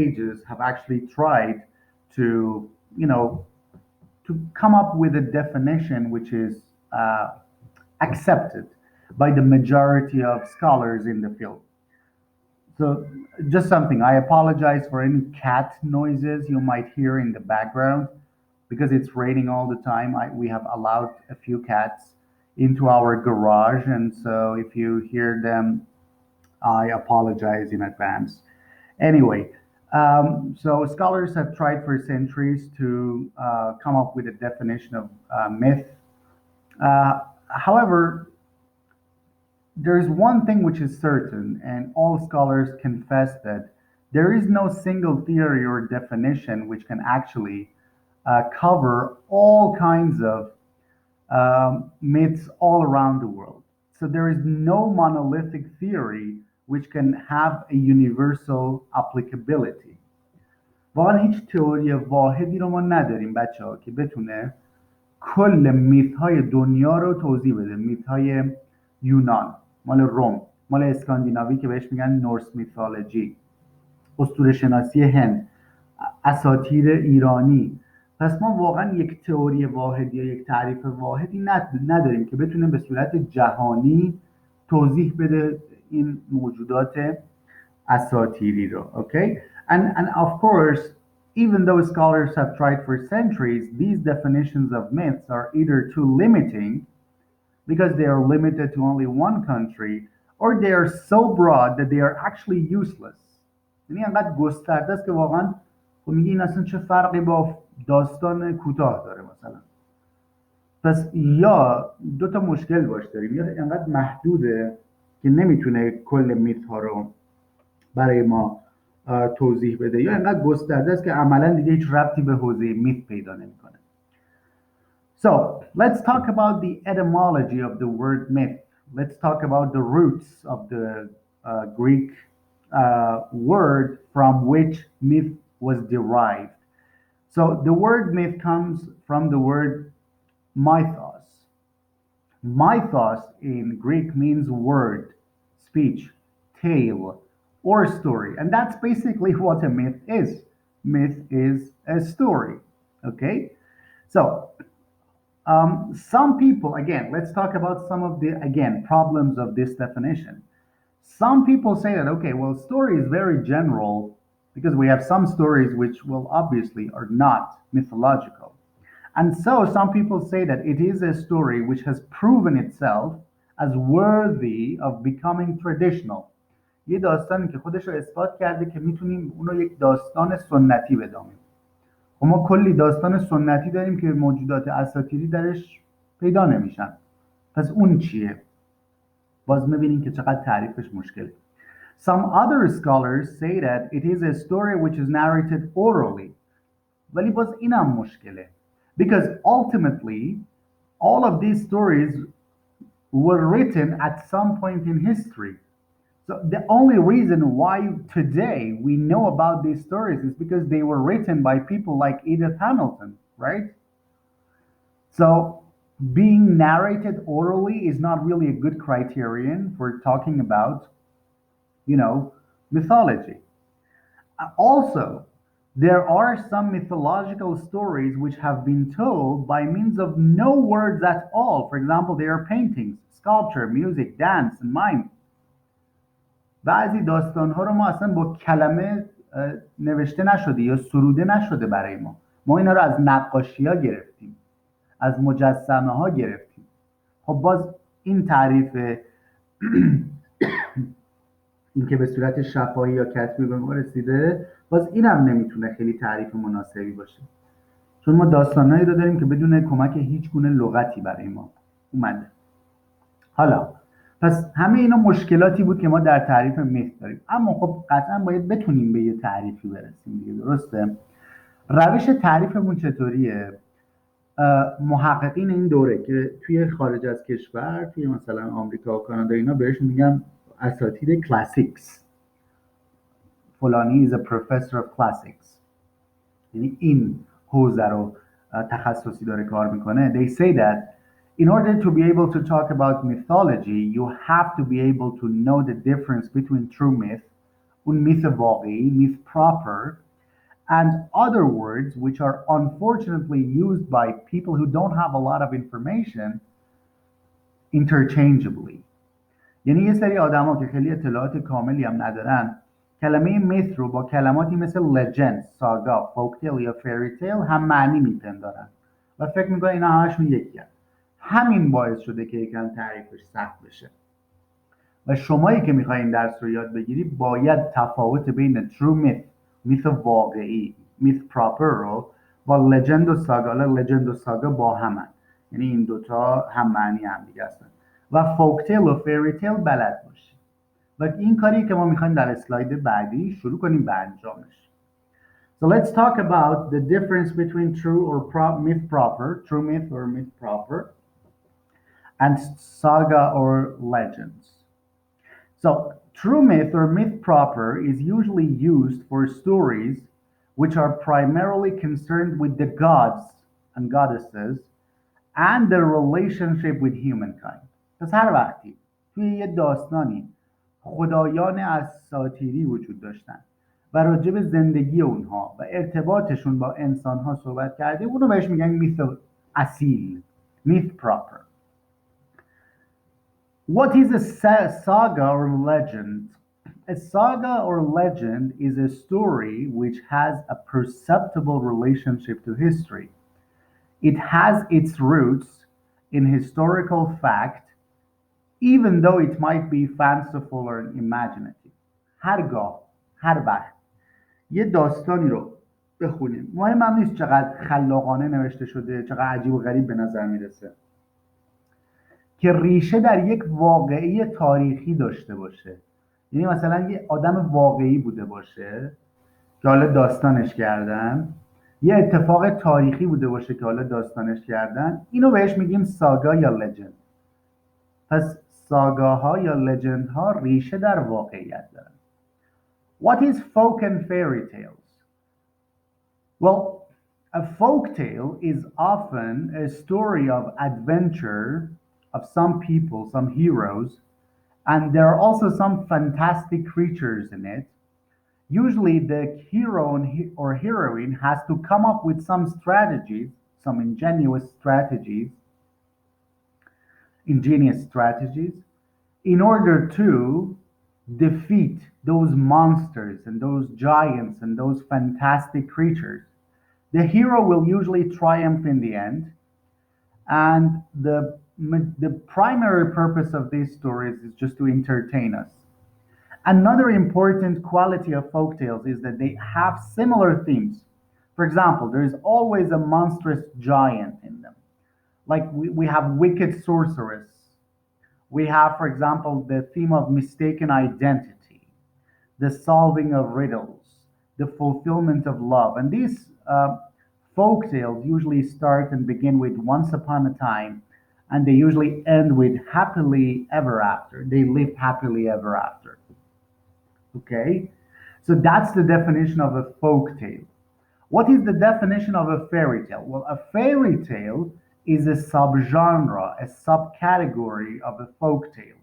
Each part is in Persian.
ages have actually tried to, you know, to come up with a definition which is accepted by the majority of scholars in the field. So, just something, I apologize for any cat noises you might hear in the background because it's raining all the time. We have allowed a few cats into our garage, and so if you hear them, I apologize in advance. Anyway, so scholars have tried for centuries to come up with a definition of myth. However, there's one thing which is certain, and all scholars confess that there is no single theory or definition which can actually cover all kinds of myths all around the world. So there is no monolithic theory which can have a universal applicability. واقعا هیچ تئوری واحدی رو ما نداریم بچه ها که بتونه کل میت های دنیا رو توضیح بده. میت های یونان، مال روم، مال اسکاندیناوی که بهش میگن نورس میثولوژی، اسطوره شناسی هند، اساطیر ایرانی. پس ما واقعا یک تئوری واحد یا یک تعریف واحدی نداریم که بتونه به صورت جهانی توضیح بده این موجودات اساطیری رو. Okay? And of course, even though scholars have tried for centuries, these definitions of myths are either too limiting because they are limited to only one country, or they are so broad that they are actually useless. یعنی انقدر گسترده است که واقعا خب میگه این اصلا چه فرقی با داستان کوتاه داره مثلا. پس یا دو تا مشکل باش داریم، یا انقدر محدوده که نمیتونه کل میت ها رو برای ما توضیح بده، یا انقدر گسترده است که عملا دیگه هیچ ربطی به حوزه میت پیدا نمیکنه. So let's talk about the etymology of the word myth. Let's talk about the roots of the Greek word from which myth was derived. So the word myth comes from the word mythos. Mythos in Greek means word, speech, tale, or story. And that's basically what a myth is. Myth is a story. Okay? So, some people, again, let's talk about some of the, again, problems of this definition. Some people say that, okay, well, story is very general because we have some stories which, well, obviously are not mythological. And so some people say that it is a story which has proven itself as worthy of becoming traditional. یه داستانی که خودش رو اثبات کرده که میتونیم اونو یک داستان سنتی بدامیم. و ما کلی داستان سنتی داریم که موجودات اساطیری درش پیدا نمیشن. پس اون چیه؟ باز میبینیم که چقدر تعریفش مشکله. Some other scholars say that it is a story which is narrated orally. ولی باز اینم مشکله. Because ultimately, all of these stories were written at some point in history. So the only reason why today we know about these stories is because they were written by people like Edith Hamilton, right? So being narrated orally is not really a good criterion for talking about, mythology. Also, there are some mythological stories which have been told by means of no words at all. For example, they are paintings, sculpture, music, dance, and mime. بعضی داستان‌ها رو ما اصلا با کلمه نوشته نشده یا سروده نشده برای ما اینا رو از نقاشی‌ها گرفتیم، از مجسمه‌ها گرفتیم. خب باز این تعریف این که به صورت شفاهی یا کتبی به ما رسیده، باز اینم نمیتونه خیلی تعریف مناسبی باشه، چون ما داستانایی رو داریم که بدون کمک هیچ گونه لغتی برای ما اومده. حالا پس همه اینا مشکلاتی بود که ما در تعریف میث داریم، اما خب قطعا باید بتونیم به یه تعریفی برسیم دیگه، درسته؟ روش تعریفمون چطوریه؟ محققین این دوره که توی خارج از کشور، توی مثلا آمریکا و کانادا، اینا بهش میگن اساتید کلاسیکس. فلانی is a professor of classics، یعنی این حوزه رو تخصصی داره کار میکنه. They say that in order to be able to talk about mythology, you have to be able to know the difference between true myth اون میث واقعی، myth proper, and other words which are unfortunately used by people who don't have a lot of information interchangeably. یعنی یه سری آدما که خیلی اطلاعات کاملی هم ندارن کلمه میث رو با کلماتی مثل legend، ساگا، فولکتیل یا فیریتیل هم معنی میپندارن و فکر میکنن اینا همشون یکی هست. همین باعث شده که یکم تعریفش سخت بشه و شمایی که میخوای این درس رو یاد بگیری باید تفاوت بین true myth، میث واقعی، myth proper رو با legend و ساگا، legend و ساگا با همن، یعنی این دوتا هم معنی هم دیگه هستن و فولکتیل و فیریتیل بلد باشی و این کاری که ما میخوایم در اسلاید بعدی شروع کنیم به انجامش. So let's talk about the difference between true or myth proper, true myth or myth proper, and saga or legends. So true myth or myth proper is usually used for stories which are primarily concerned with the gods and goddesses and their relationship with humankind. پس هر وقتی توی یه داستانی خدایان اساطیری وجود داشتن و راجع به زندگی اونها و ارتباطشون با انسانها صحبت کرده اونو بهش میگن میث اصیل، myth proper. What is a saga or legend? A saga or legend is a story which has a perceptible relationship to history. It has its roots in historical fact, even though it might be fanciful or imaginative. هرگاه، هر وقت یه داستانی رو بخونیم مهم هم نیست چقدر خلاقانه نوشته شده، چقدر عجیب و غریب به نظر میرسه، که ریشه در یک واقعی تاریخی داشته باشه. یعنی مثلا یه آدم واقعی بوده باشه که حالا داستانش کردن، یه اتفاق تاریخی بوده باشه که حالا داستانش کردن، اینو بهش میگیم ساگا یا لجند. پس ساگاها یا لجند ها ریشه در واقعیت دارن. What is folk and fairy tales? Well, a folk tale is often a story of adventure of some people, some heroes, and there are also some fantastic creatures in it. Usually the hero or heroine has to come up with some strategies, some ingenious strategies in order to defeat those monsters and those giants and those fantastic creatures. The hero will usually triumph in the end, and the primary purpose of these stories is just to entertain us. Another important quality of folktales is that they have similar themes. For example, there is always a monstrous giant in them. Like we have wicked sorceress. We have, for example, the theme of mistaken identity, the solving of riddles, the fulfillment of love. And these folk tales usually start and begin with once upon a time, and they usually end with happily ever after. They live happily ever after. Okay? So that's the definition of a folk tale. What is the definition of a fairy tale? Well, a fairy tale is a subgenre, a subcategory of a folk tale.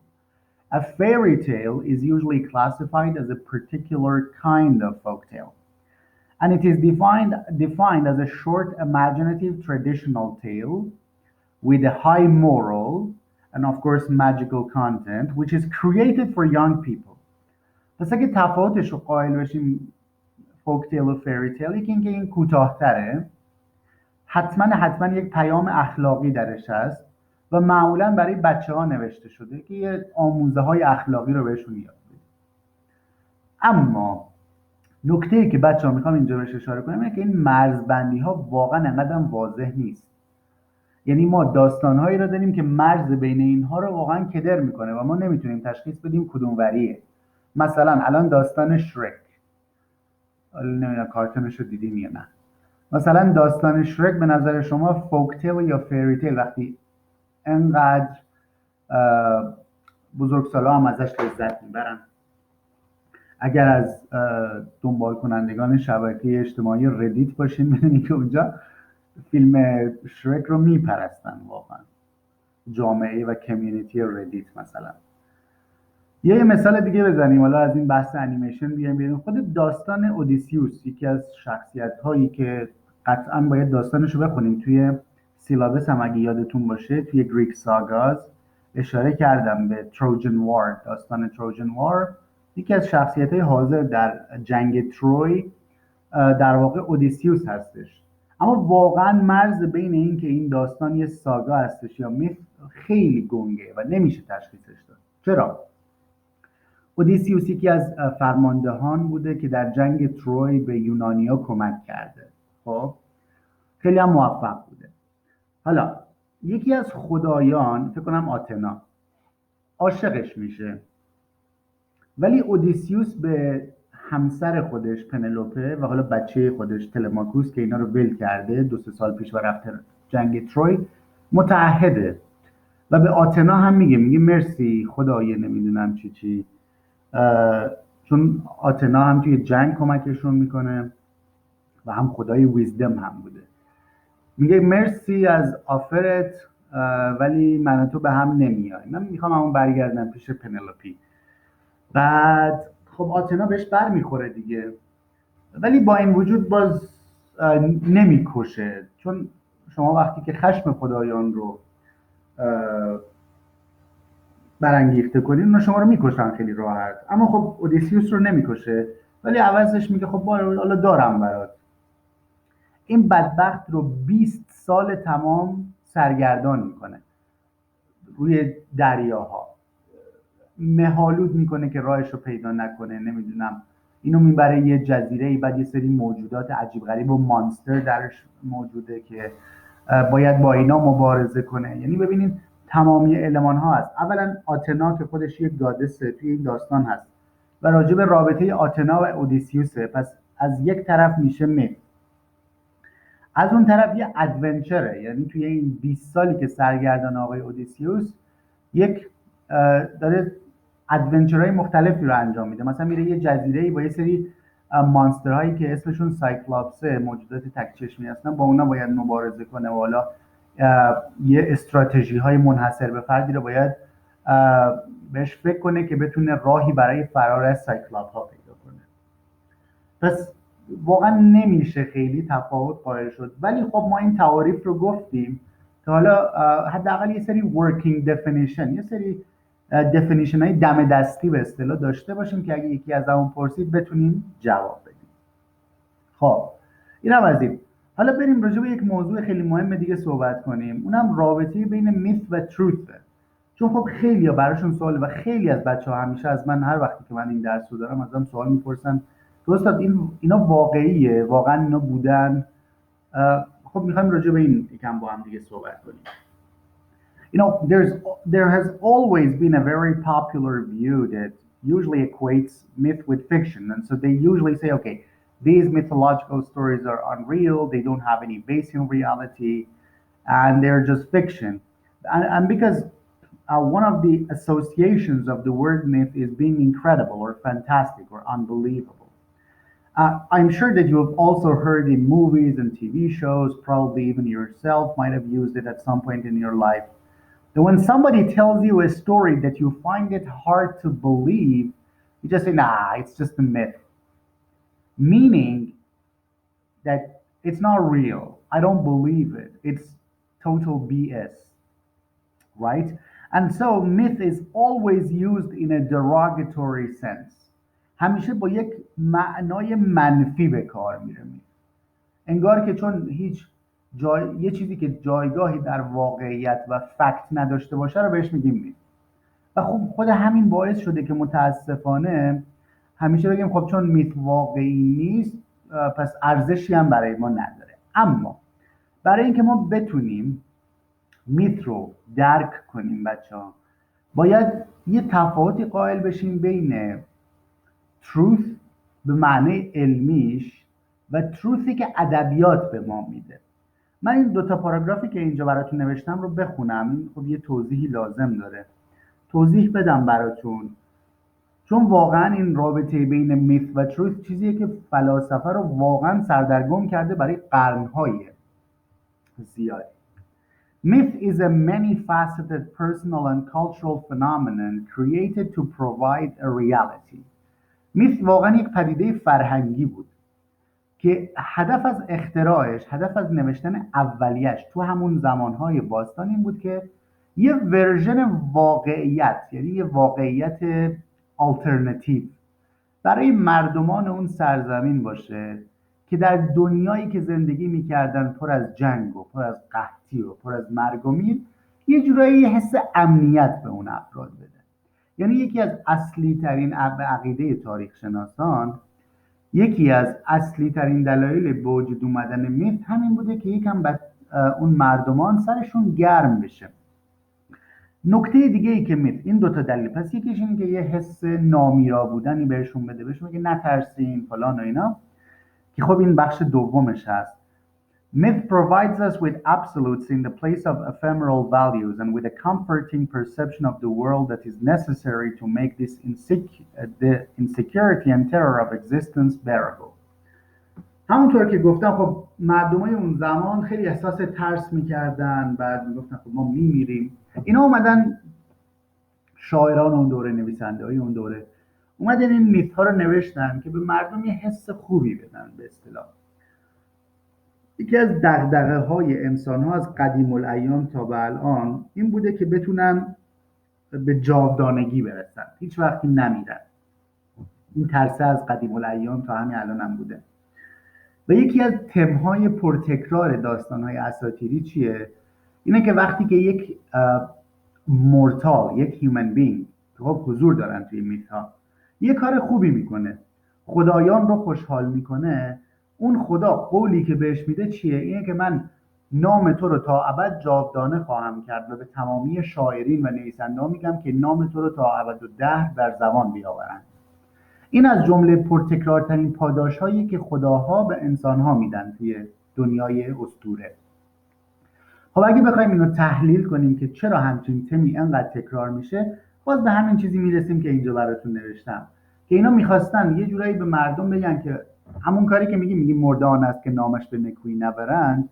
A fairy tale is usually classified as a particular kind of folk tale. And it is defined as a short, imaginative, traditional tale with a high moral and, of course, magical content, which is created for young people. پس اگه تفاوتش رو قائل بشیم فولکتیل و فیریتیل، یکی اینکه این کوتاه‌تره، حتما یک پیام اخلاقی درش هست و معمولا برای بچه‌ها نوشته شده که یه آموزه‌های اخلاقی رو بهشون یاد بده. اما نکته‌ای که بچه‌ها میخوام اینجا بهش اشاره کنم اینه که این مرزبندی‌ها واقعا انقدر واضح نیست. یعنی ما داستان‌هایی رو داریم که مرز بین اینها رو واقعا کدر میکنه و ما نمیتونیم تشخیص بدیم کدوم وریه. مثلا الان داستان شرک، نمیدونم کارتونش رو دیدیم یا نه. مثلا داستان شرک به نظر شما فولکتیل یا فیریتیل وقتی انقدر بزرگسالا هم ازش لذت میبرن؟ اگر از دنبال کنندگان شبکه اجتماعی ردیت باشین میدونید که اونجا فیلم شرک رو میپرستن واقعا، جامعه و کمیونیتی ردیت مثلا. یه مثال دیگه بزنیم حالا از این بحث انیمیشن بیایم بیرون. خود داستان اودیسیوس یکی از شخصیت هایی که قطعا باید داستانش رو بخونیم، توی سیلابس هم اگه یادتون باشه توی گریک ساگاز اشاره کردم به تروجن وار. داستان تروجن وار یکی از شخصیت های حاضر در جنگ تروی در واقع اودیسیوس هستش. اما واقعا مرز بین این که این داستان یه ساگا هستش یا میث خیلی گنگه و نمیشه تشخیصش داد. چرا؟ اودیسیوس یکی از فرماندهان بوده که در جنگ تروی به یونانیا کمک کرده. خب خیلی هم موفق بوده. حالا یکی از خدایان فکر کنم آتنا عاشقش میشه، ولی اودیسیوس به همسر خودش پنلوپه و حالا بچه خودش تلماکوس که اینا رو ول کرده 2 3 سال پیش و رفته جنگ تروی متعهده و به آتنا هم میگه مرسی خدای نمیدونم چی چون آتنا هم توی جنگ کمکشون میکنه و هم خدای ویزدم هم بوده. میگه مرسی از آفرت ولی من و تو به هم نمیای، من میخوام همون برگردم پیش پنلوپی. بعد خب آتنا بهش بر میخوره دیگه، ولی با این وجود باز نمیکشه، چون شما وقتی که خشم خدایان رو برانگیخته کنین اونا شما رو میکشن خیلی راحت. اما خب اودیسیوس رو نمیکشه، ولی عوضش میگه خب حالا دارم برات. این بدبخت رو 20 سال تمام سرگردان میکنه روی دریاها، مهالود میکنه که راهش رو پیدا نکنه، نمیدونم اینو میبره یه جزیره، بعد یه سری موجودات عجیب غریب و مانستر درش موجوده که باید با اینا مبارزه کنه. یعنی ببینید تمامی المان ها هست. اولا آتنا که خودش یک گادسه توی این داستان هست و راجع به رابطه آتنا و اودیسیوسه، پس از یک طرف میشه میت، از اون طرف یه ادونچره. یعنی توی این 20 سالی که سرگردان آقای اودیسیوس یک داره ادونچرهای مختلفی رو انجام میده. مثلا میره یه جزیره با یه سری مانسترهایی که اسمشون سایکلاپسه، موجودات تک چشمی هستن، با اونا باید مبارزه کنه و حالا یه استراتژی های منحصر به فردی رو باید بهش فکر کنه که بتونه راهی برای فرار از سایکلاپ ها پیدا کنه. پس واقعا نمیشه خیلی تفاوت قائل شد. ولی خب ما این تعاریف رو گفتیم که حالا حداقل یه سری working definition، یه سری definition های دم دستی به اصطلاح داشته باشیم که اگه یکی از همون پرسید بتونیم جواب بدیم. خب این هم از این. حالا بریم راجع به یک موضوع خیلی مهم دیگه صحبت کنیم، اونم رابطه بین میث و تروثه. چون خب خیلی براشون سوال و خیلی از بچه‌ها همیشه از من هر وقتی که من این درس رو دارم ازم سوال میپرسن که استاد اینا واقعیه؟ واقعا اینا بودن؟ خب میخوایم راجع به این یکم با هم دیگه صحبت کنیم. There has always been a very popular view that usually equates myth with fiction, and so they usually say, okay, these mythological stories are unreal, they don't have any base in reality, and they're just fiction. And because one of the associations of the word myth is being incredible or fantastic or unbelievable. I'm sure that you have also heard in movies and TV shows, probably even yourself might have used it at some point in your life, that when somebody tells you a story that you find it hard to believe, you just say, nah, it's just a myth. Meaning that it's not real. I don't believe it. It's total BS. Right? And so myth is always used in a derogatory sense. همیشه با یک معنای منفی به کار میره. انگار که چون هیچ یه چیزی که جایگاهی در واقعیت و فکت نداشته باشه رو بهش میگیم میث. و خب خود همین باعث شده که متاسفانه همیشه بگیم خب چون میث واقعی نیست پس ارزشی هم برای ما نداره. اما برای اینکه ما بتونیم میث رو درک کنیم بچه‌ها، باید یه تفاوتی قائل بشیم بین truth به معنی علمیش و truthی که ادبیات به ما میده. من این 2 پاراگرافی که اینجا براتون نوشتم رو بخونم، این خب یه توضیحی لازم داره، توضیح بدم براتون، چون واقعا این رابطه بین میث و truth چیزیه که فلاسفه رو واقعا سردرگم کرده برای قرنهای زیادی. Myth is a many-faceted personal and cultural phenomenon created to provide a reality. میث واقعا یک پدیده فرهنگی بود که هدف از نوشتن اولیش تو همون زمانهای باستان این بود که یه ورژن واقعیت، یعنی یه واقعیت آلترناتیو برای مردمان اون سرزمین باشه که در دنیایی که زندگی میکردن پر از جنگ و پر از قحطی و پر از مرگ و میر، یه جورایی یه حس امنیت به اون افراد بده. یعنی یکی از اصلی ترین عقیده تاریخ شناسان، یکی از اصلی ترین دلایل به وجود اومدن میث همین بوده که یکم اون مردمان سرشون گرم بشه. نکته دیگه ای که میث، این دوتا دلیل، پس یکیش این که یه حس نامیرا بودنی بهشون بده، بهشون میگه نترسین فلان و اینا، که خب این بخش دومش هست. Myth provides us with absolutes in the place of ephemeral values and with a comforting perception of the world that is necessary to make this the insecurity and terror of existence bearable. همونطور که گفتم خب مردمای اون زمان خیلی احساس ترس میکردن، بعد میگفتن خب ما میمیریم. اینا اومدن، شاعران اون دوره، نویسنده های اون دوره اومدن این میث ها رو نوشتن که به مردم یه حس خوبی بدن. به اصطلاح یکی از دغدغه‌های انسان‌ها از قدیم الایام تا به الان این بوده که بتونن به جاودانگی برسن، هیچ وقتی نمیرن. این ترسه از قدیم الایام تا همین الان هم بوده. و یکی از تم‌های پرتکرار داستان‌های اساطیری چیه؟ اینه که وقتی که یک مورتال، یک هیومن بینگ خب حضور دارن توی میث‌ها، یه کار خوبی میکنه، خدایان رو خوشحال میکنه، اون خدا قولی که بهش میده چیه؟ اینه که من نام تو رو تا ابد جاودانه خواهم کرد و به تمامی شاعرین و نویسنده‌ها میگم که نام تو رو تا ابدالدهر در زبان بیاورند. این از جمله پرتکرارترین پاداش‌هایی که خداها به انسان‌ها میدن توی دنیای اسطوره. خب اگه بخوایم اینو تحلیل کنیم که چرا همچین تمی انقدر تکرار میشه، باز به همین چیزی میرسیم که اینجا براتون نوشتم، که اینا میخواستن یه جورایی به مردم بگن که همون کاری که میگیم مرده آن است که نامش به نکویی نبرند،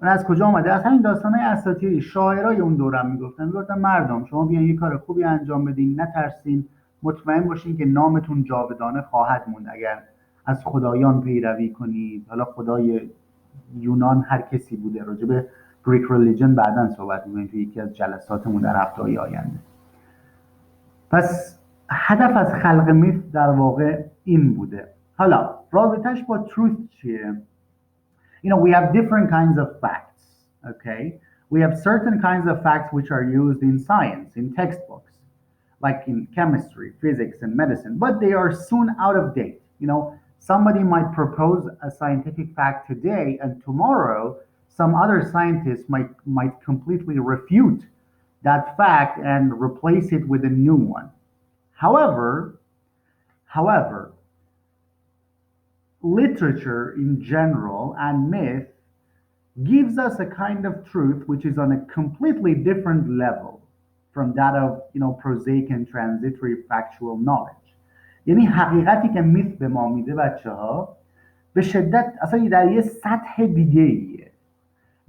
اون از کجا آمده؟ از همین داستانهای اساطیری. شاعرای اون دورم میگفتن مردم شما بیاین یه کار خوبی انجام بدین، نترسین، مطمئن باشین که نامتون جاودانه خواهد موند اگر از خدایان پیروی کنید. حالا خدای یونان هر کسی بوده، راجع به گریک ریلیجن بعداً صحبت می‌کنیم توی یکی از جلساتمون در هفته‌های آینده. پس هدف از خلق میث در واقع این بوده. حالا رابطش با truth چیه؟ You know, we have different kinds of facts, okay? We have certain kinds of facts which are used in science, in textbooks, like in chemistry, physics, and medicine, but they are soon out of date. You know, somebody might propose a scientific fact today, and tomorrow some other scientist might completely refute that fact and replace it with a new one. However, literature in general and myth gives us a kind of truth which is on a completely different level from that of, you know, prosaic and transitory factual knowledge. یعنی حقیقتی که میث به ما میده بچه‌ها به شدت اصلا در یه سطح دیگه ایه،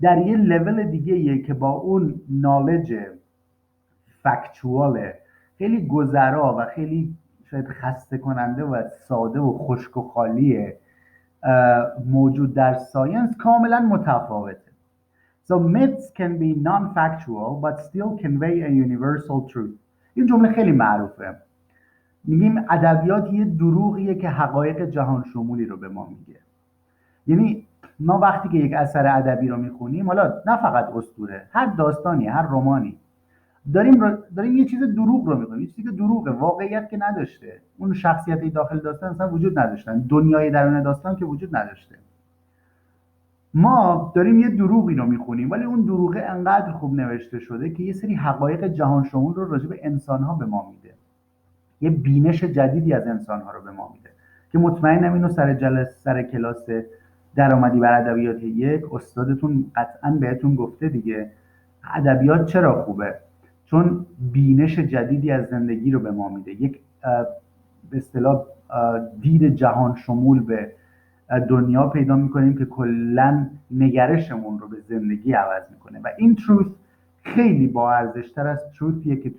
در یه لول دیگه ایه که با اون نالج فکچوال خیلی گذرا و خیلی شاید خسته کننده و ساده و خشک و خالی موجود در ساینس کاملا متفاوته. So myths can be non-factual but still convey a universal truth. این جمله خیلی معروفه. میگیم ادبیات یه دروغیه که حقایق جهان شمولی رو به ما میگه. یعنی ما وقتی که یک اثر ادبی رو میخونیم، حالا نه فقط اسطوره، هر داستانی، هر رمانی، داریم یه چیز دروغ رو می‌کنیم، یه چیزی که دروغه، واقعیت که نداشته، اون شخصیتی داخل داستان اصلا وجود نداشتن، دنیای درون داستان که وجود نداشته. ما داریم یه دروغی رو میخونیم ولی اون دروغه انقدر خوب نوشته شده که یه سری حقایق جهان شمول رو راجع به انسان‌ها به ما میده، یه بینش جدیدی از انسان‌ها رو به ما میده که مطمئنم اینو سر کلاس درآمدی بر ادبیات یک استادتون قطعاً بهتون گفته دیگه. ادبیات چرا خوبه؟ چون بینش جدیدی از زندگی رو به ما میده، یک به اصطلاح دید جهان شمول به دنیا پیدا میکنیم که کلا نگرشمون رو به زندگی عوض میکنه و این تروث خیلی با ارزشتر از تروثیه که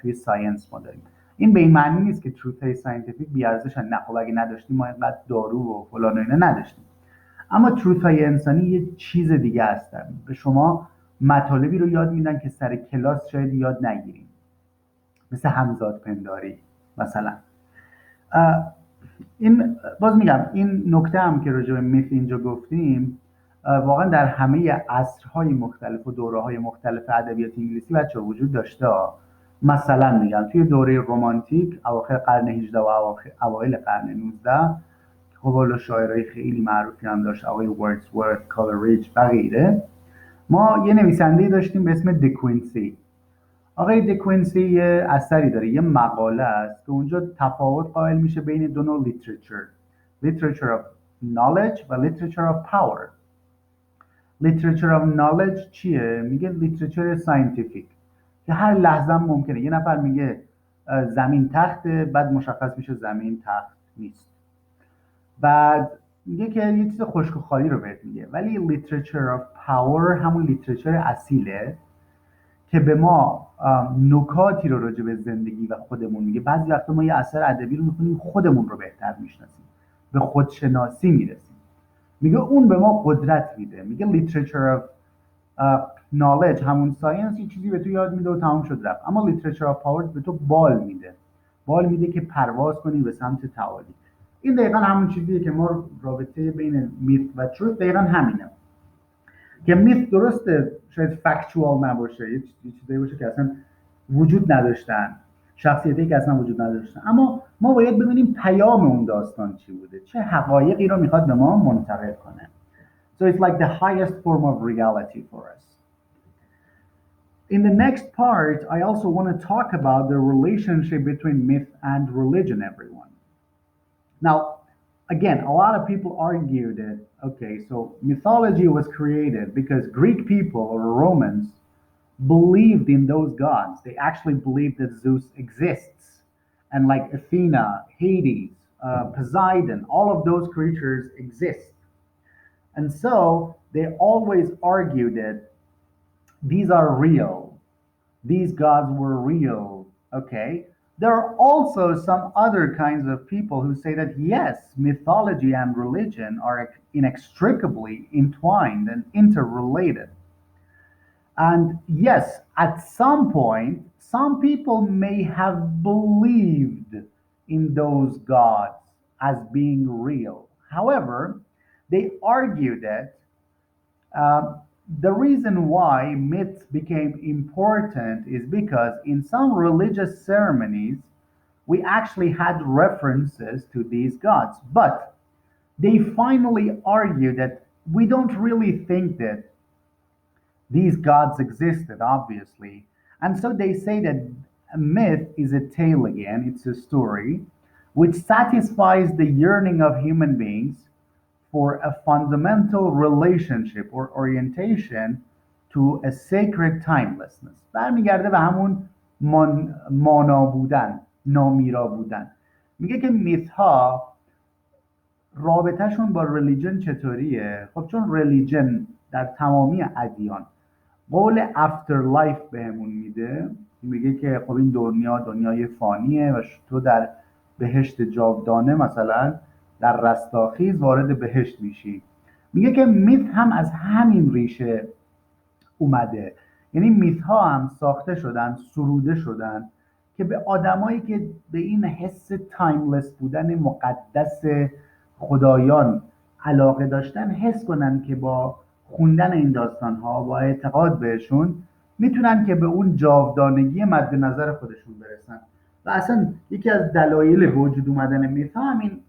توی ساینس ما داریم. این به این معنی نیست که تروث های ساینتیفیک بی ارزشن، نه خب اگه نداشتیم ما اینقدر دارو و فلان و اینا نداشتیم. اما تروث های انسانی یه چیز دیگه هستن، به شما مطالبی رو یاد میدن که سر کلاس شاید یاد نگیریم، مثل همزاد پنداری مثلا. این باز میگم این نکته هم که راجع به میت اینجا گفتیم واقعا در همه عصرهای مختلف و دوره‌های مختلف ادبیات انگلیسی بچه وجود داشته مثلا میگم توی دوره رمانتیک اواخر قرن 18 و اوایل قرن 19 خب حالا شاعرای خیلی معروفی هم داشت، آقای وردزورث، کالریج و غیره. ما یه نویسنده داشتیم به اسم دکوینسی. آقای دکوینسی یه اثری داره، یه مقاله است که اونجا تفاوت قائل میشه بین دو نوع literature of knowledge و literature of power. literature of knowledge چیه؟ میگه literature scientific که هر لحظه ممکنه یه نفر میگه زمین تخته، بعد مشخص میشه زمین تخت نیست، بعد میگه که یه چیز خشک و خالی رو بهت میگه. ولی literature of power همون literature اصیله که به ما نکاتی رو راجع به زندگی و خودمون میگه. بعضی وقتا ما یه اثر ادبی رو میخونیم خودمون رو بهتر میشناسیم، به خودشناسی میرسیم. میگه اون به ما قدرت میده. میگه literature of knowledge همون ساینس یه چیزی به تو یاد میده و تمام شد رفت، اما literature of power به تو بال میده که پرواز کنی به سمت تعالی. این دقیقا همون چیزیه که ما رابطه بین میت و تروث دقیقا همینه. که میت درسته شاید فکتوال نباشه، یه چیزایی باشه که اصلا وجود نداشتن، شخصیتی که اصلا وجود نداشتن، اما ما باید ببینیم پیام اون داستان چی بوده، چه حقایقی رو میخواد به ما منتقل کنه. So it's like the highest form of reality for us. In the next part, I also want to talk about the relationship between myth and religion, everyone. Now, again, a lot of people argue that, okay, so mythology was created because Greek people or Romans believed in those gods. They actually believed that Zeus exists. And like Athena, Hades, Poseidon, all of those creatures exist. And so they always argue that these are real. These gods were real. Okay. There are also some other kinds of people who say that yes, mythology and religion are inextricably entwined and interrelated. And yes, at some point, some people may have believed in those gods as being real. However, they argue that the reason why myths became important is because in some religious ceremonies, we actually had references to these gods. But they finally argue that we don't really think that these gods existed, obviously. And so they say that a myth is a tale again, it's a story, which satisfies the yearning of human beings for a fundamental relationship or orientation to a sacred timelessness. برمیگرده به همون مانا بودن، نامیرا بودن. میگه که میت ها رابطهشون با ریلیجن چطوریه؟ خب چون ریلیجن در تمامی ادیان قول افتر لایف بهمون میده، میگه که خب این دنیای فانیه و تو در بهشت جاودانه مثلا در رستاخیز وارد بهشت میشی. میگه که میت هم از همین ریشه اومده، یعنی میت ها هم ساخته شدن، سروده شدن که به آدمایی که به این حس تایملس بودن مقدس خدایان علاقه داشتن حس کنن که با خوندن این داستان ها و اعتقاد بهشون میتونن که به اون جاودانگی مد نظر خودشون برسن. و اصلا یکی از دلایل به وجود اومدن میت ها همین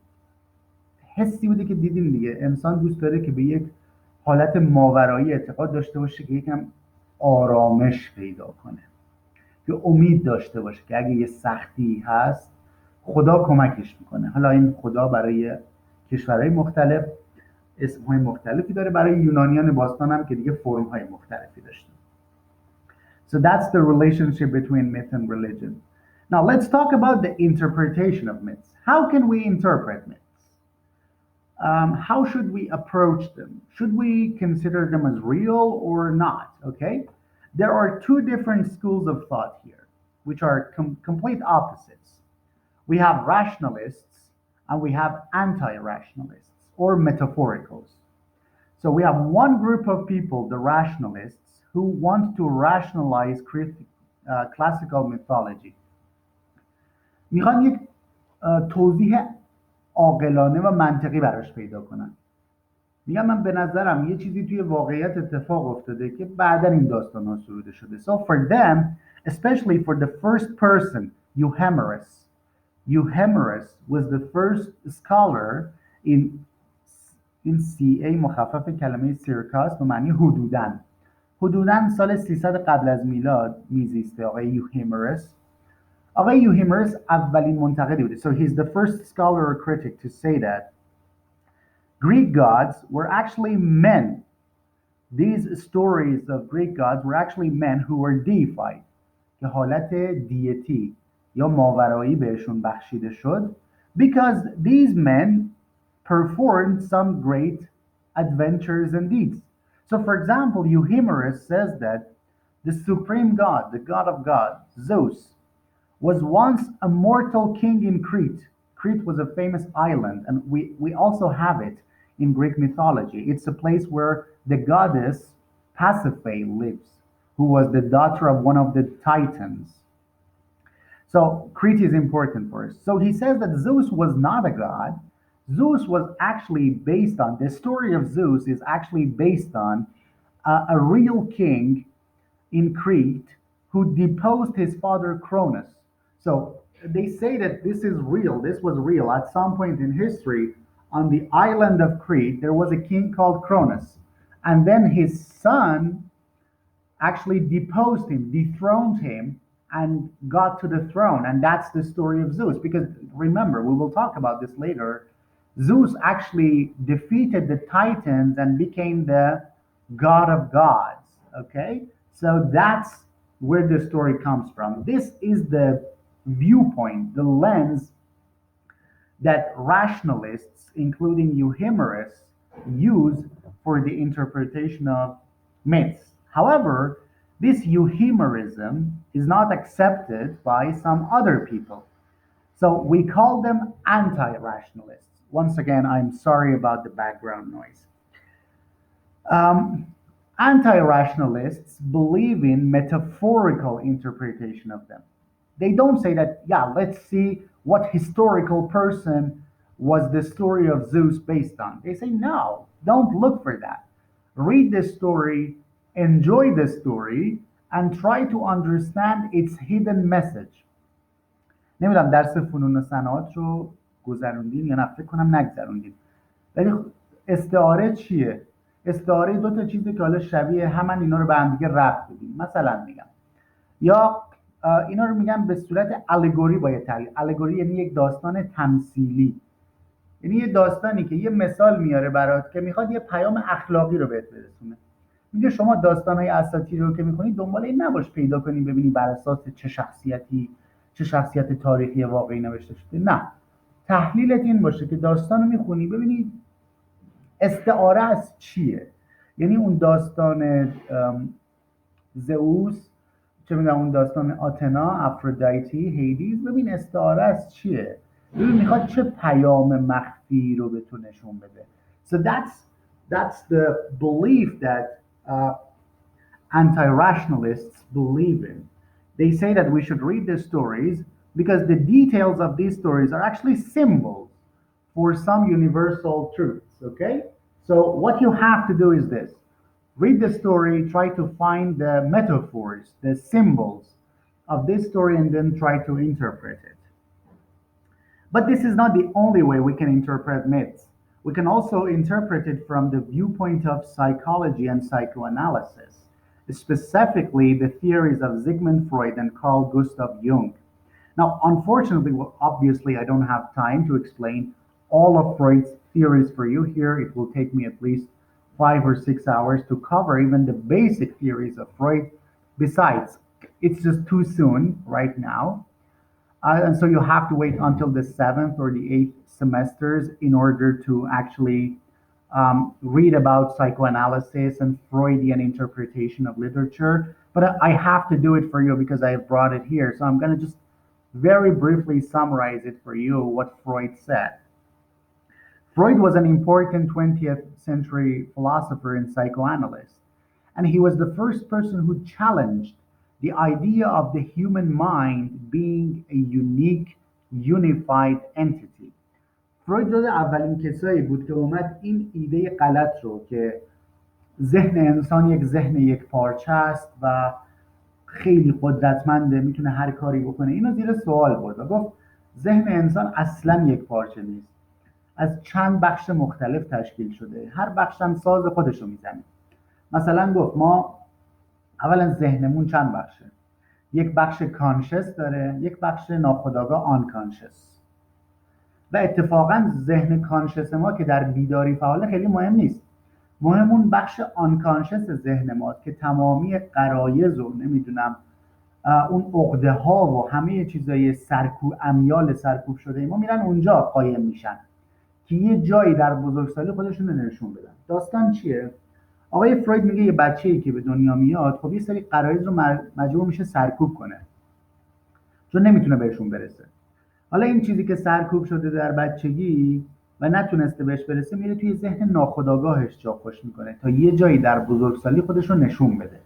حسی بوده که دیدیم دیگه. انسان دوست داره که به یک حالت ماورایی اعتقاد داشته باشه که یکم آرامش پیدا کنه، که امید داشته باشه که اگه یه سختی هست خدا کمکش میکنه. حالا این خدا برای کشورهای مختلف اسمهای مختلفی داره، برای یونانیان باستان هم که دیگه فرمهای مختلفی داشته. So that's the relationship between myth and religion. Now let's talk about the interpretation of myths. How can we interpret myths? How should we approach them? Should we consider them as real or not? Okay, there are two different schools of thought here, which are complete opposites. We have rationalists and we have anti-rationalists or metaphoricals. So we have one group of people, the rationalists, who want to rationalize classical mythology. میخوان یک توضیح عاقلانه و منطقی براش پیدا کنن. میگم من به نظرم یه چیزی توی واقعیت اتفاق افتاده که بعدا این داستان ها سروده شده. So for them, especially for the first person, Euhemerus was the first scholar in CA مخفف کلمه سیرکاس به معنی حدوداً سال 300 قبل از میلاد میزیسته آقای یوهیمرس. آقای یوهیمرس اولین منتقدی بوده. So he's the first scholar or critic to say that Greek gods were actually men. These stories of Greek gods were actually men who were deified. که حالت دیتی یا ماورایی بهشون بخشیده شد because these men performed some great adventures and deeds. So for example, Euhemerus says that the supreme god, the god of gods, Zeus, was once a mortal king in Crete. Crete was a famous island, and we also have it in Greek mythology. It's a place where the goddess Pasiphae lives, who was the daughter of one of the Titans. So Crete is important for us. So he says that Zeus was not a god. Zeus was actually based on, the story of Zeus is actually based on a real king in Crete who deposed his father Cronus. So they say that this is real. This was real. At some point in history, on the island of Crete, there was a king called Cronus. And then his son actually deposed him, dethroned him, and got to the throne. And that's the story of Zeus. Because remember, we will talk about this later. Zeus actually defeated the Titans and became the god of gods. Okay? So that's where the story comes from. This is the viewpoint, the lens that rationalists, including Euhemerus, use for the interpretation of myths. However, this Euhemerism is not accepted by some other people. So we call them anti-rationalists. Once again, I'm sorry about the background noise. Anti-rationalists believe in metaphorical interpretation of them. They don't say that, yeah, let's see what historical person was the story of Zeus based on. They say, no, don't look for that. Read the story, enjoy the story, and try to understand its hidden message. نمیدونم درس فنون و صنعات رو گذروندین یا نه، فکر کنم نگذروندین. ولی استعاره چیه؟ استعاره دو تا چیزی که حالا شبیه همن اینا رو به هم دیگه ربط بدیم. مثلا میگم یا اینا رو میگن به صورت الگوری باید تعریف. الگوری یعنی یک داستان تمثیلی، یعنی یه داستانی که یه مثال میاره برات که میخواد یه پیام اخلاقی رو بهت برسونه. میگه شما داستانهای اساطیری رو که میخونی دنبال این نباش پیدا کنی ببینی بر اساس چه شخصیت تاریخی واقعی نوشته شده. نه، تحلیلت این باشه که داستان رو میخونی ببینی استعاره از چیه. یعنی اون داستان زئوس، چه میگم اون داستان آتنا، افرودیتی، هیدیز، ببین استعاره از چیه، ببین میخواد چه پیام مخفی رو به تو نشون بده. So that's the belief that anti-rationalists believe in. They say that we should read the stories because the details of these stories are actually symbols for some universal truths, okay? So what you have to do is this. Read the story, try to find the metaphors, the symbols of this story, and then try to interpret it. But this is not the only way we can interpret myths. We can also interpret it from the viewpoint of psychology and psychoanalysis, specifically the theories of Sigmund Freud and Carl Gustav Jung. Now, unfortunately, obviously, I don't have time to explain all of Freud's theories for you here. It will take me at least 5 or 6 hours to cover even the basic theories of Freud. Besides, it's just too soon right now. And so you have to wait until the seventh or the eighth semesters in order to actually read about psychoanalysis and Freudian interpretation of literature. But I have to do it for you because I have brought it here. So I'm going to just very briefly summarize it for you what Freud said. Freud was an important 20th century philosopher and psychoanalyst, and he was the first person who challenged the idea of the human mind being a unique, unified entity. فروید جز اولین کسایی بود که اومد این ایده غلط رو که ذهن انسان یک ذهن یک پارچه است و خیلی قدرتمنده میتونه هر کاری بکنه اینو زیر سوال برد و گفت ذهن انسان اصلا یک پارچه نیست، از چند بخش مختلف تشکیل شده، هر بخش هم ساز خودش رو میزنه. مثلا گفت ما اولا ذهنمون چند بخشه، یک بخش کانشس داره، یک بخش ناخودآگاه آنکانشس. و اتفاقا ذهن کانشس ما که در بیداری فعاله خیلی مهم نیست، مهم اون بخش آنکانشس ذهن ماست که تمامی غرایز و نمیدونم اون عقده ها و همه چیزای امیال سرکوب شده ما میرن اونجا قایم میشن که یه جایی در بزرگسالی خودشون رو نشون بدن. داستان چیه؟ آقای فروید میگه یه بچه‌ای که به دنیا میاد خب یه سری غرایز رو مجبور میشه سرکوب کنه چون نمیتونه بهشون برسه. حالا این چیزی که سرکوب شده در بچگی و نتونسته بهش برسه میره توی ذهن ناخودآگاهش جا خوش میکنه تا یه جایی در بزرگسالی خودش رو نشون بده.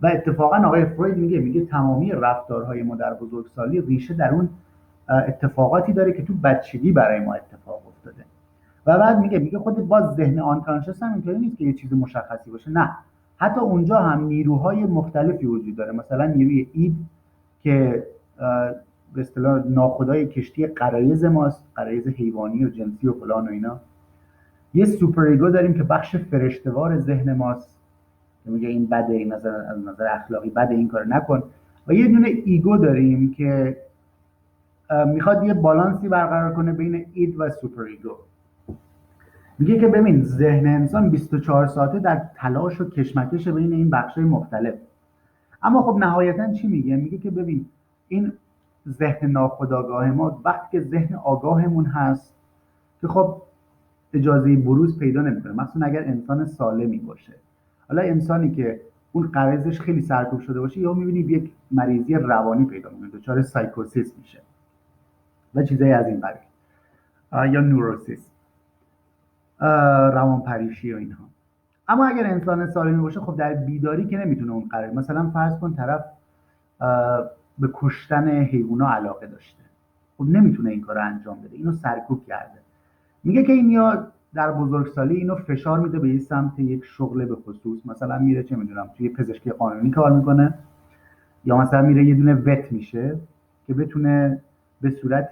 و اتفاقا آقای فروید میگه تمامی رفتارهای ما در بزرگسالی ریشه در اون اتفاقاتی داره که تو بچگی برای ما اتفاق افتاده. و بعد میگه خود باز ذهن آنکانشس هم اینطوری نیست که یه چیز مشخصی باشه، نه، حتی اونجا هم نیروهای مختلفی وجود داره. مثلا نیروی اید که به اصطلاح ناخدای کشتی غرایز ماست، غرایز حیوانی و جنسی و فلان و اینا. یه سوپر ایگو داریم که بخش فرشته‌وار ذهن ماست که میگه این بده، این از نظر اخلاقی بده، این کار نکن. و یه دونه ایگو داریم که میخواد یه بالانسی برقرار کنه بین اید و سوپر ایگو. میگه که ببین ذهن انسان 24 ساعته در تلاش و کشمکش بین این بخشای مختلف. اما خب نهایتا چی میگه که ببین این ذهن ناخودآگاه ما وقتی که ذهن آگاهمون هست که خب اجازه بروز پیدا نمیکنه، مثلا اگر انسان سالمی باشه. حالا انسانی که اون غرضش خیلی سرکوب شده باشه یا میبینی یک مریضی روانی پیدا میکنه، دچار سایکوسیس میشه و چیزایی از این قبیل، یا نوروسیس، روانپریشی و اینها. اما اگر انسان سالمی باشه خب در بیداری که نمیتونه اون قرار، مثلا فرض کن طرف به کشتن حیوونا علاقه داشته، خب نمیتونه این کار انجام بده، اینو سرکوب کرده. میگه که این یا در بزرگسالی اینو فشار میده به این سمت یک شغل به خصوص، مثلا میره چه میدونم توی پزشکی قانونی کار میکنه، یا مثلا میره یه دونه وت میشه که بتونه به صورت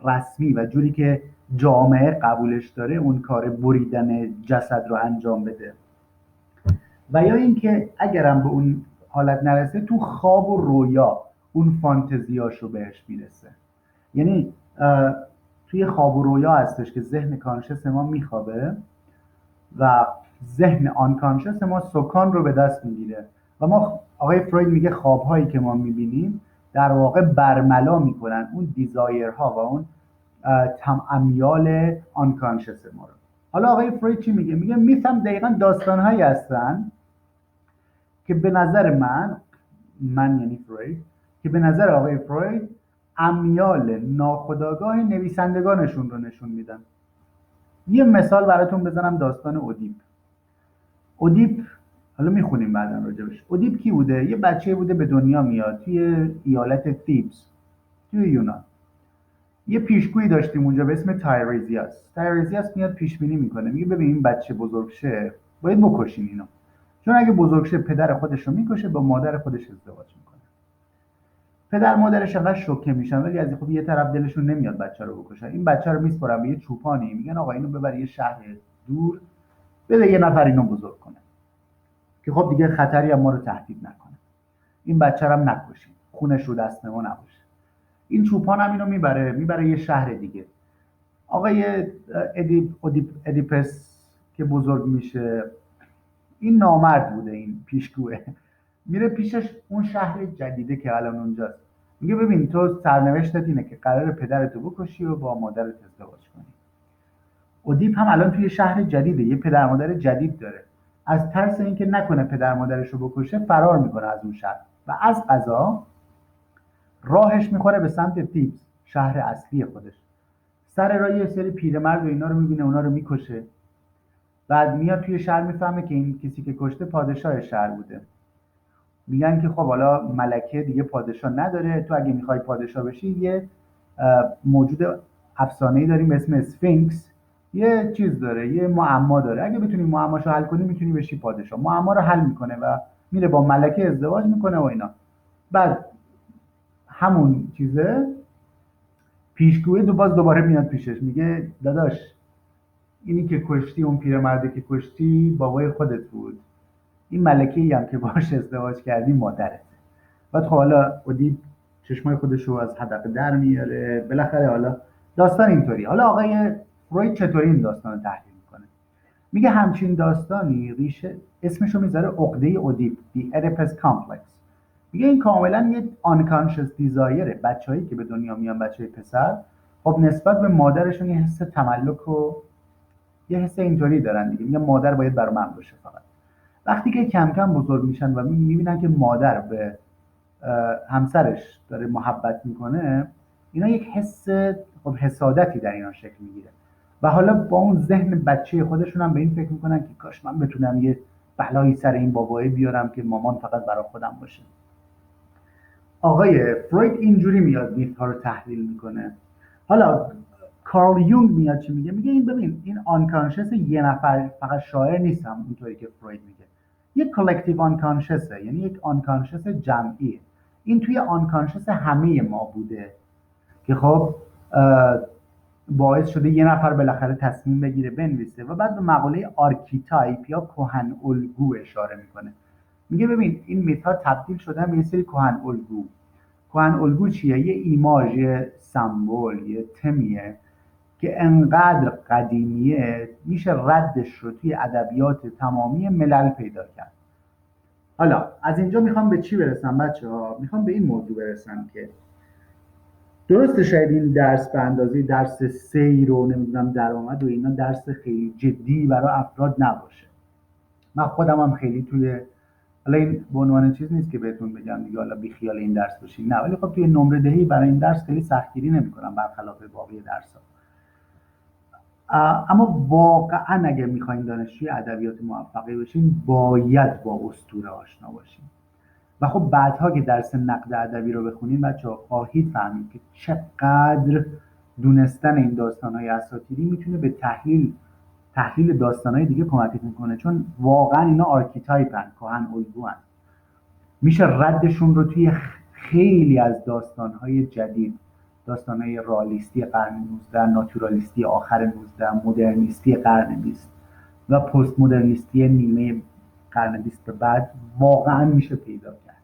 رسمی و جوری که جامعه قبولش داره اون کار بریدن جسد رو انجام بده. و یا اینکه اگرم به اون حالت نرسه تو خواب و رویا اون فانتزیاشو بهش میرسه. یعنی توی خواب و رویا هستش که ذهن کانشس ما میخوابه و ذهن آنکانشس ما سکان رو به دست میگیره و ما آقای فروید میگه خوابهایی که ما میبینیم در واقع برملا میکنن اون دیزایرها و اون امیال آنکانشس ما رو. حالا آقای فروید چی میگه میث هم دقیقا داستانهایی هستن که به نظر من یعنی فروید، که به نظر آقای فروید امیال ناخودآگاه نویسندگانشون رو نشون میدن. یه مثال براتون بزنم، داستان اودیپ حالا میخونیم بعدا راجبش. اودیپ کی بوده؟ یه بچه بوده به دنیا میاد توی ایالت تیبس توی یونان. یه پیشگویی داشتیم اونجا به اسم تایریزیاس میاد پیش بینی میکنه، میگه ببین این بچه بزرگ شه باید بکشین اینو، چون اگه بزرگ شه پدر خودش رو میکشه، با مادر خودش ازدواج میکنه. پدر مادرش انقدر شوکه میشن ولی از خب یه طرف دلشون نمیاد بچه رو بکشن. این بچه رو میسپرن به یه چوپانی، میگن آقا اینو ببر یه شهر دور، بده یه نفر اینو بزرگ کنه که خب دیگه خطری هم ما رو تهدید نکنه. این بچه رو هم نکشین، خونش رو دست ما نباشه. این چوپان هم اینو میبره یه شهر دیگه. آقای ادیپس که بزرگ میشه، این نامرد بوده، این پیشگوه، میره پیشش اون شهر جدیده که الان اونجاست، میگه ببین تو سرنوشتت اینه که قرار پدرتو بکشی و با مادرت ازدواج کنی. ادیپ هم الان توی شهر جدیده، یه پدر مادر جدید داره. از ترس اینکه نکنه پدر مادرش رو بکشه فرار میکنه از اون شهر و از قضا راهش میخوره به سمت تیبس، شهر اصلی خودش. سر راه یه سری پیرمرد و اینا رو میبینه، اونا رو میکشه. بعد میاد توی شهر، میفهمه که این کسی که کشته پادشاه شهر بوده. میگن که خب حالا ملکه دیگه پادشاه نداره، تو اگه میخوای پادشاه بشی یه موجود افسانه‌ای داریم به اسم اسفینکس، یه چیز داره، یه معما داره، اگه بتونی معماشو حل کنی میتونی بشی پادشاه. معما رو حل میکنه و میره با ملکه ازدواج میکنه و اینا. بعد همون چیزه، پیشگویه دوباره میاد پیشش، میگه داداش اینی که کشتی، اون پیرمرده که کشتی بابای خودت بود، این ملکه‌ای هم که باهاش ازدواج کردی مادرت. بعد خب حالا ادیپ چشمای خودش رو از حدقه در میاره. بالاخره حالا داستان اینطوری. حالا آقای فروید چطوری این داستان رو تحلیل میکنه؟ میگه همچین داستانی ریشه، اسمش رو میذاره عقده ادیپ، The Oedipus Complex. میگه این کاملا یه unconscious desire بچه‌هایی که به دنیا میان، بچه پسر، خب نسبت به مادرشون یه حس تملک و یه حس اینطوری دارن دیگه. میگه مادر باید برای من باشه فقط. وقتی که کم کم بزرگ میشن و میبینن که مادر به همسرش داره محبت میکنه، اینا یک حس، خب حسادتی در اینا شکل میگیره و حالا با اون ذهن بچه خودشون هم به این فکر میکنن که کاش من بتونم یه بلایی سر این بابایی بیارم که مامان فقط برای خودم باشه. آقای فروید اینجوری میاد میت ها رو تحلیل میکنه. حالا کارل یونگ میاد چی میگه؟ میگه این ببین این آنکانشس یه نفر فقط شاعر نیستم اونطوری که فروید میگه، یک کلکتیو آنکانشسه، یعنی یک آنکانشس جمعی. این توی آنکانشس همه ما بوده که خب باعث شده یه نفر بالاخره تصمیم بگیره بنویسه و بعد به مقوله آرکیتایپ یا کهن الگو اشاره میکنه. میگه ببین این میتا تبدیل شدن به یه سری کهن الگو. کهن الگو چیه؟ یه ایماژ، یه سمبل، یه تمیه که انقدر قدیمیه میشه ردش رو توی ادبیات تمامی ملل پیدا کرد. حالا از اینجا میخوام به چی برسم بچه ها؟ میخوام به این موضوع برسم که درسته شاید این درس به اندازه درس سیر و نمیدونم درآمد و اینا درس خیلی جدی برای افراد نباشه. من خودم هم خیلی توی، حالا این به عنوان چیز نیست که بهتون بگم دیگه حالا بی خیال این درس باشین، نه، ولی خب توی نمره دهی برای این درس خیلی سختگیری نمی‌کنم برخلاف باقی درس‌ها. اما واقعا اگه میخواین دانشجوی ادبیات موفقی بشین باید با اسطوره آشنا باشین و خب بعدها که درس نقد ادبی رو بخونین بچه‌ها خواهید فهمید که چقدر دونستن این داستان‌های اساطیری میتونه به تحلیل داستان‌های دیگه کمک میکنه، چون واقعا اینا آرکیتایپن، کهن الگوان. میشه ردشون رو توی خیلی از داستان‌های جدید، داستان‌های رالیستی قرن 19، ناتورالیستی آخر 19، مدرنیستی قرن 20 و پست مدرنیستی نیمه قرن 20 به بعد واقعا میشه پیدا کرد.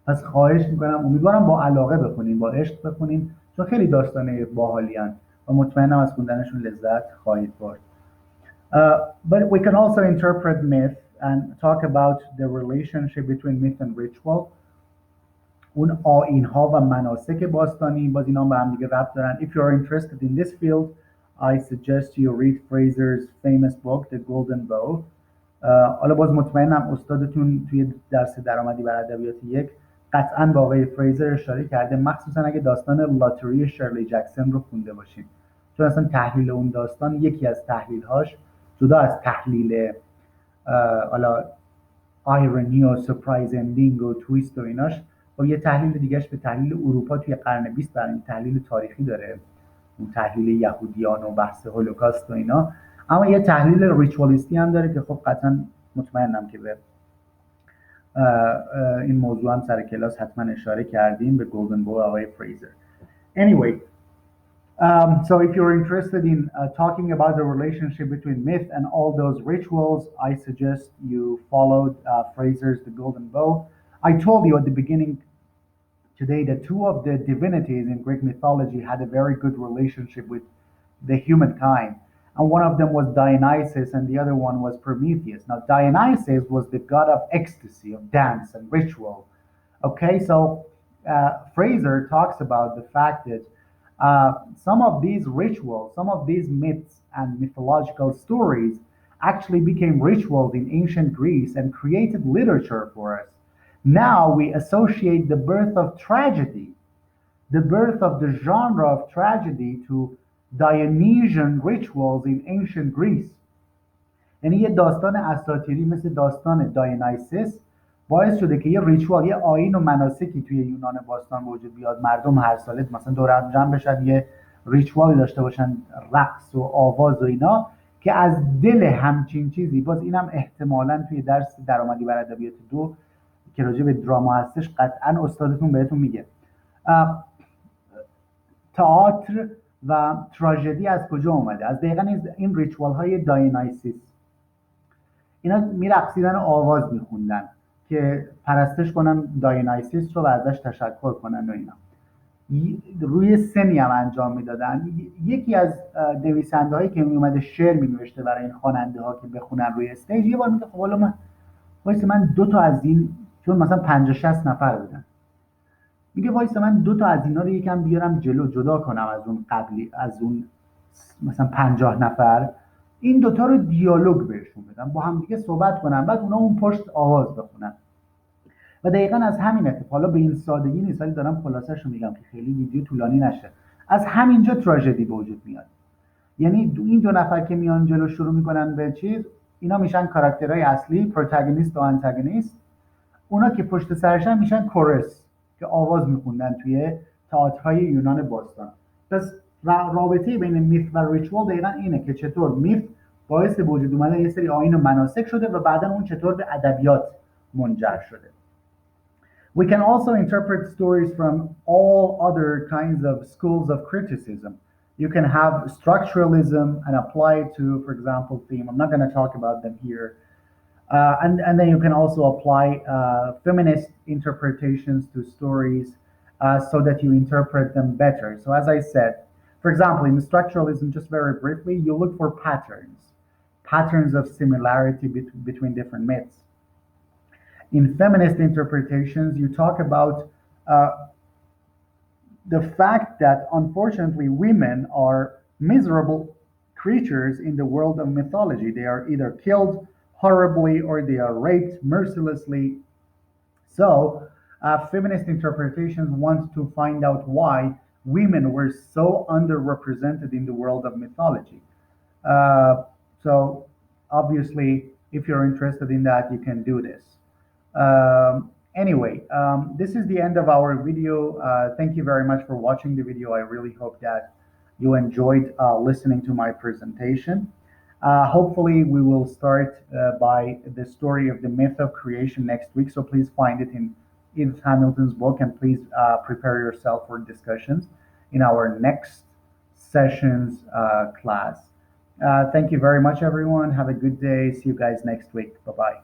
پس خواهش میکنم، امیدوارم با علاقه بخونین، با عشق بخونین، چون خیلی داستانه باحالی هن و مطمئنم از خوندنشون لذت خواهید برد. But we can also interpret myth and talk about the relationship between myth and ritual. اون آیین‌ها و مناسک باستانی باز اینا به هم دیگه ربط دارن. If you're interested in this field, I suggest you read Fraser's famous book, The Golden Bow. حالا باز مطمئنم استادتون توی درس درآمدی بر ادبیات یک قطعا با آقای فریزر اشاره کرده، مخصوصا اگه داستان لاتری شرلی جکسون رو خونده باشین، چون اصلا تحلیل اون داستان یکی از تحلیل‌هاش جدا از تحلیل حالا آیرونی و سرپرایز اندینگ و تویست و ایناش، با یه تحلیل دیگهش به تحلیل اروپا توی قرن 20 برای تحلیل تاریخی داره، اون تحلیل یهودیان و بحث هولوکاست و اینا. اما یه تحلیل ریچوالیستی هم داره که خب قطعا مطمئنم که به این موضوع هم سر کلاس حتما اشاره کردیم، به گلدن بو آقای فریزر. Anyway, so if you're interested in talking about the relationship between myth and all those rituals, I suggest you followed Fraser's The Golden Bow. I told you at the beginning today that two of the divinities in Greek mythology had a very good relationship with the humankind. And one of them was Dionysus and the other one was Prometheus. Now, Dionysus was the god of ecstasy, of dance and ritual. Okay, so Fraser talks about the fact that some of these rituals, some of these myths and mythological stories actually became rituals in ancient Greece and created literature for us. Now we associate the birth of tragedy, the birth of the genre of tragedy, to Dionysian rituals in ancient Greece. یعنی یه داستان اساطیری مثل داستان داینایسیس باعث شده که یه ریچوال، یه آیین و مناسکی توی یونان باستان وجود بیاد. مردم هر ساله مثلا دور هم جمع بشن، یه ریچوالی داشته باشن، رقص و آواز و اینا، که از دل همچین چیزی، باز اینم احتمالاً توی درس درآمدی بر ادبیات دو که راجع به دراما هستش قطعا استادتون بهتون میگه. تئاتر و تراژدی از کجا اومده؟ از دقیقا این ریچوال های داینایسیس. اینا میرقصیدن و آواز میخوندن که پرستش کنن داینایسیس رو و ازش تشکر کنن و اینا. روی سنی هم انجام میدادن. یکی از نویسنده هایی که میومده شعر مینوشته برای این خواننده ها که بخونن روی استیج، یه بار میگه خب حالا من دو تا از این، چون مثلا 50 60 نفر بودن، میگه وایسا من دو تا از اینا رو یکم بیارم جلو، جدا کنم از اون قبلی، از اون مثلا 50 نفر، این دوتا رو دیالوگ بهشون بدم، با هم دیگه صحبت کنم، بعد اونا اون پشت آواز بخونن. و دقیقا از همین اتفاق، حالا به این سادگی نیست ولی دارم خلاصش رو میگم که خیلی ویدیو طولانی نشه، از همینجا تراژدی به وجود میاد. یعنی این دو نفر که میان جلو شروع میکنن به چیز، اینا میشن کاراکترهای اصلی، پروتاگونیست و آنتاگونیست. اونا که پشت سرشن میشن کورس که آواز میخوندن توی تئاترهای یونان باستان. پس رابطه بین میث و ریچوال دقیقا اینه که چطور میث باعث به وجود اومدن یه سری آیین و مناسک شده و بعدا اون چطور به ادبیات منجر شده. We can also interpret stories from all other kinds of schools of criticism. You can have structuralism and apply it to, for example, theme. I'm not going to talk about them here. And then you can also apply feminist interpretations to stories so that you interpret them better. So as I said, for example, in structuralism, just very briefly, you look for patterns of similarity between different myths. In feminist interpretations, you talk about the fact that unfortunately women are miserable creatures in the world of mythology. They are either killed horribly or they are raped mercilessly. So, feminist interpretations want to find out why women were so underrepresented in the world of mythology. So, obviously, if you're interested in that, you can do this. Anyway, this is the end of our video. Thank you very much for watching the video. I really hope that you enjoyed listening to my presentation. Hopefully, we will start by the story of the myth of creation next week. So please find it in Edith Hamilton's book, and please prepare yourself for discussions in our next session's class. Thank you very much, everyone. Have a good day. See you guys next week. Bye-bye.